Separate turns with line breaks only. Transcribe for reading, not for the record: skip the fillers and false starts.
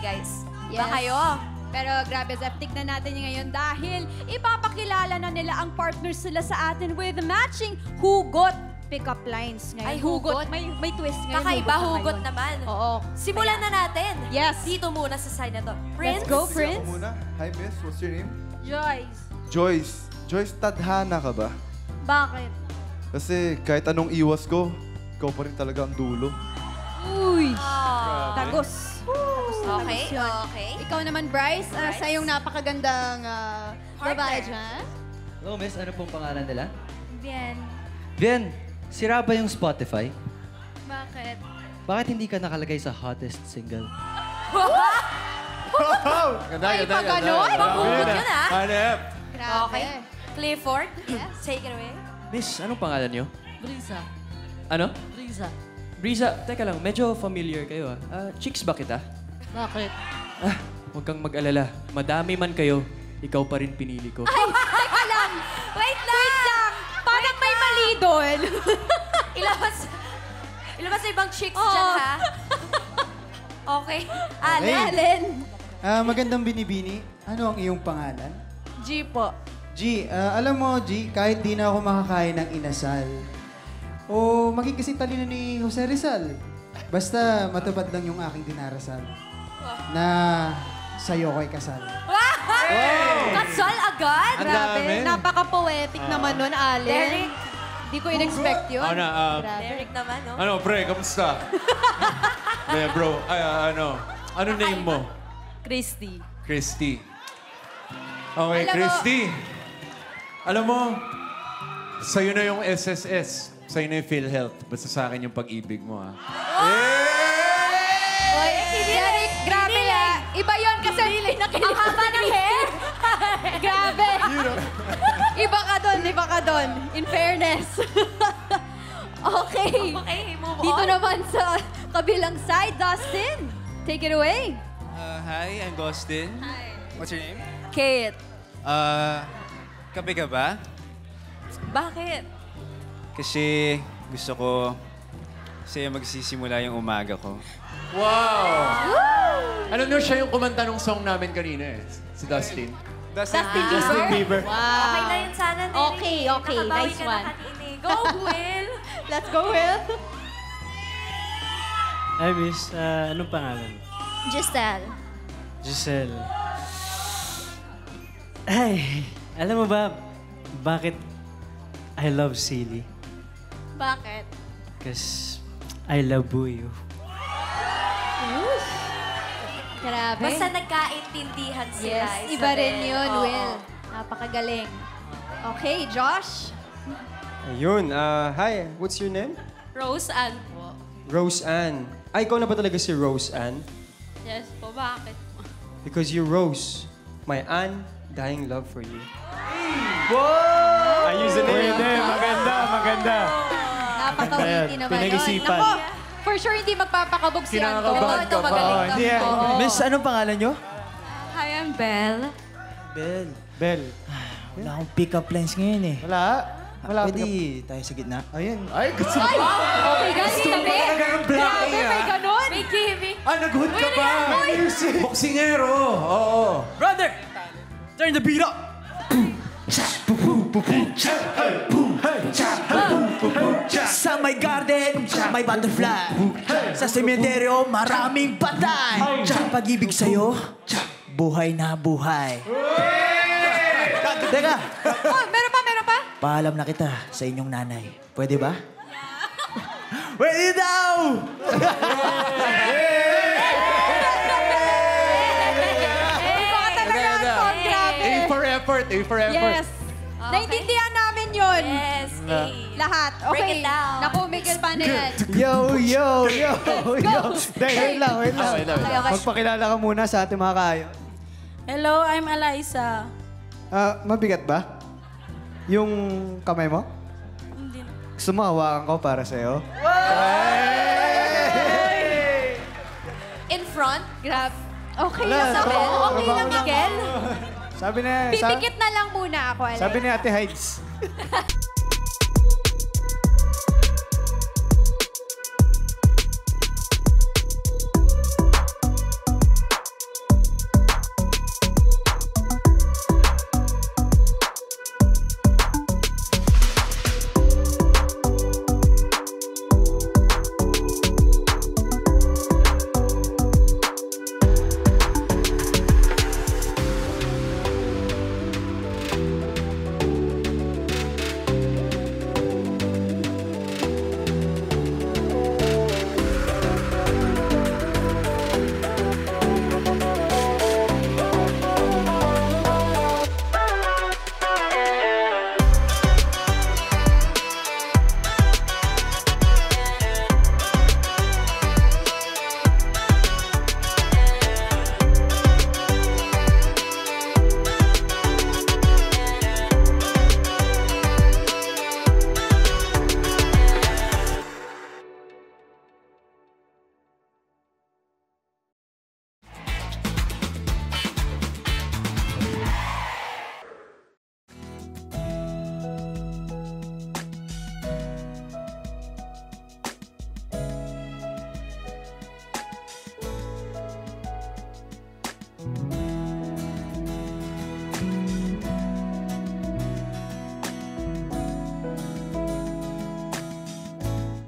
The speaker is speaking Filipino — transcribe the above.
guys.
Yes.
Ba kayo?
Pero grabe, Zef, tignan natin yung ngayon dahil ipapakilala na nila ang partners sila sa atin with matching hugot pick-up lines ngayon.
Ay, hugot?
May twist ngayon.
Kakaiba
na
hugot
ngayon.
naman.
Oo.
Simulan na natin.
Yes.
Dito muna sa side na to. Prince?
Let's go,
Ako
Prince.
muna. Hi, miss. What's your name?
Joyce.
Joyce. Joyce, tadhana ka ba?
Bakit?
Kasi kahit anong iwas ko, ikaw pa rin talaga ang dulo.
Uy.
Ah.
Tagos.
Okay,
Tagos yun.
okay.
Ikaw naman, Bryce,
Bryce?
sa iyong napakagandang babae
Partner.
dyan.
Hello, miss. Ano pong pangalan nila?
Bien.
Bien, sira ba yung Spotify?
Bakit?
Bakit hindi ka nakalagay sa hottest single?
Ay, pa ganon?
Panghugot yun, ah.
Hanep!
Grabe.
Okay. Clifford,
Yes.
take it away.
Miss, anong pangalan niyo?
Brisa.
Ano?
Brisa.
Brisa, teka lang, medyo familiar kayo ah. Chicks ba kita?
Bakit?
Huwag kang mag-alala. Madami man kayo, ikaw pa rin pinili ko.
Ay, teka lang.
Wait lang!
Parang may mali doon.
Ilabas sa ibang chicks
Oo.
dyan, ha? Okay. Allen.
Allen.
Magandang binibini. Ano ang iyong pangalan?
G po.
G, alam mo, G, kahit di na ako makakain ng inasal, o maging kasi talino ni Jose Rizal, basta matupad lang yung aking dinarasal na sa'yo ko'y kasal.
Kasal agad?
Grabe. Napaka-poetic naman nun, Allen.
Derek.
Di ko in-expect yun. Grabe.
Derek naman, no?
Ano, pre, kamusta? Bro, ano name mo?
Christy.
Christy. Okay,
Alam mo-
Christy. Alam mo, sa'yo na yung SSS. Sa'yo na yung PhilHealth. Basta sa akin yung pag-ibig mo, ha?
Oy, Derek, grabe ah. Iba yun kasi
Ang haba ng hair!
Grabe. Iba ka doon. In fairness. Okay.
Okay, move
Dito
on.
naman sa kabilang side, Dustin. Take it away.
Hi, I'm Gustin.
Hi.
What's your name?
Kate.
Kape ka ba?
Bakit?
Kasi gusto ko sa'yo magsisimula yung umaga ko.
Wow! Alam niyo, siya yung kumanta ng song namin kanina eh. Si Dustin.
Justin Bieber.
Okay na yun sana, Derek.
Okay.
Nakabawi
Nice
ka na
one.
kanina eh. Go, Will!
Let's go, Will.
Hi, miss. Anong pangalan?
Giselle.
Giselle. Ay, alam mo ba bakit I love Silly?
Bakit?
Because I love you.
Grabe.
Basta nagkaintindihan sila.
Yes,
Isabel.
iba rin yun,
Oo.
Will. Napakagaling. Okay, Josh.
Ayun, hi, what's your name?
Rose Ann po.
Rose Ann. Ay, ikaw na ba talaga si Rose Ann?
Yes po, bakit?
Because you Rose, my undying love for you.
Ayusin na yun. Maganda.
Napaka-witty naman yun.
pinag-isipan.
Nako, for sure hindi magpapakabog si Anto.
Kinakabahan
Ito,
ka ba?
magaling ka. Oo.
Miss, anong pangalan nyo?
Hi, I'm Belle.
Bel. Bel.
Wala akong pick-up lines ngayon eh.
Wala.
Pwede tayo sa gitna.
Ayun.
Ay, gusto
Ay! Okay, gabi. Grabe, may ganun.
May gimmick.
nag-hood ka ba? Boksingero. Oo.
Brother! Turn the beat up!
Sa may garden, may butterfly. Sa sementeryo, maraming patay. Pag-ibig sa'yo, buhay na buhay. Teka,
Oh, meron pa.
paalam na kita sa inyong nanay. Pwede ba? Pwede daw!
Iba ka talaga, Anton. Grabe.
A for effort.
Yes. Naintindihan namin yun.
Yes,
Lahat. Okay.
Break it down.
Naku, Miguel, paano yan?
Yo. Wait lang.
Okay.
Magpakilala ka muna sa ating mga kayo.
Hello, I'm Eliza.
Mabigat ba? Yung kamay mo?
Hindi na.
Gusto mo hawakan ko para sa'yo?
In front?
Grabe. Okay
Wala,
lang ako. Okay lang, Miguel.
Sabi na...
Pipikit na lang muna ako, Alex.
Sabi ni Ate Hides.